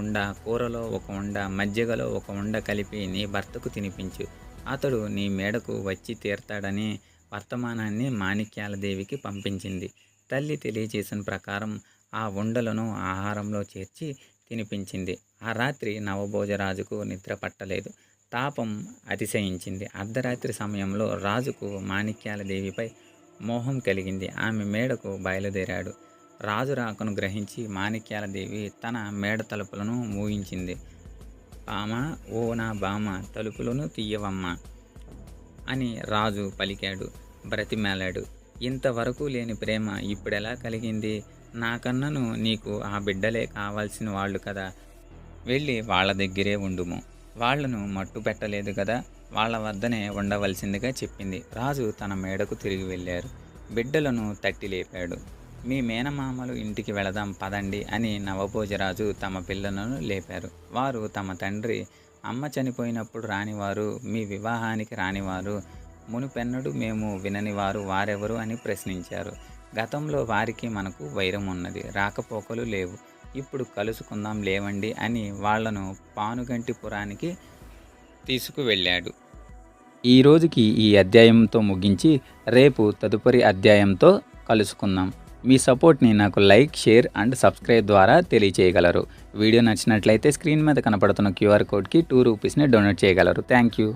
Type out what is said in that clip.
ఉండ, కూరలో ఒక ఉండ, మజ్జిగలో ఒక ఉండ కలిపి నీ భర్తకు తినిపించు. అతడు నీ మేడకు వచ్చి తీరతాడని వర్తమానాన్ని మాణిక్యాలదేవికి పంపించింది. తల్లి తెలియచేసిన ప్రకారం ఆ ఉండలను ఆహారంలో చేర్చి తినిపించింది. ఆ రాత్రి నవభోజరాజుకు నిద్ర పట్టలేదు. తాపం అతిశయించింది. అర్ధరాత్రి సమయంలో రాజుకు మాణిక్యాలదేవిపై మోహం కలిగింది. ఆమె మేడకు బయలుదేరాడు. రాజు రాకను గ్రహించి మాణిక్యాలదేవి తన మేడ తలుపులను మూయించింది. బామ, ఓ నా బామ, తలుపులను తీయవమ్మా అని రాజు పలికాడు, బ్రతిమాలాడు. ఇంతవరకు లేని ప్రేమ ఇప్పుడెలా కలిగింది? నాకన్నను నీకు ఆ బిడ్డలే కావాల్సిన వాళ్ళు కదా, వెళ్ళి వాళ్ళ దగ్గరే ఉండుము. వాళ్లను మట్టు పెట్టలేదు కదా, వాళ్ళ వద్దనే ఉండవలసిందిగా చెప్పింది. రాజు తన మేడకు తిరిగి వెళ్ళారు. బిడ్డలను తట్టి లేపాడు. మీ మేనమామలు ఇంటికి వెళదాం పదండి అని నవభోజరాజు తమ పిల్లలను లేపారు. వారు తమ తండ్రి అమ్మ చనిపోయినప్పుడు రానివారు, మీ వివాహానికి రానివారు, మునుపెన్నడు మేము విననివారు వారెవరు అని ప్రశ్నించారు. గతంలో వారికి మనకు వైరం ఉన్నది, రాకపోకలు లేవు, ఇప్పుడు కలుసుకుందాం లేవండి అని వాళ్లను పానుగంటిపురానికి తీసుకువెళ్ళాడు. ఈ రోజుకి ఈ అధ్యాయంతో ముగించి రేపు తదుపరి అధ్యాయంతో కలుసుకుందాం. మీ సపోర్ట్ని నాకు లైక్, షేర్ అండ్ సబ్స్క్రైబ్ ద్వారా తెలియచేయగలరు. వీడియో నచ్చినట్లయితే స్క్రీన్ మీద కనపడుతున్న QR కోడ్కి 2 రూపీస్ని డొనేట్ చేయగలరు. Thank you.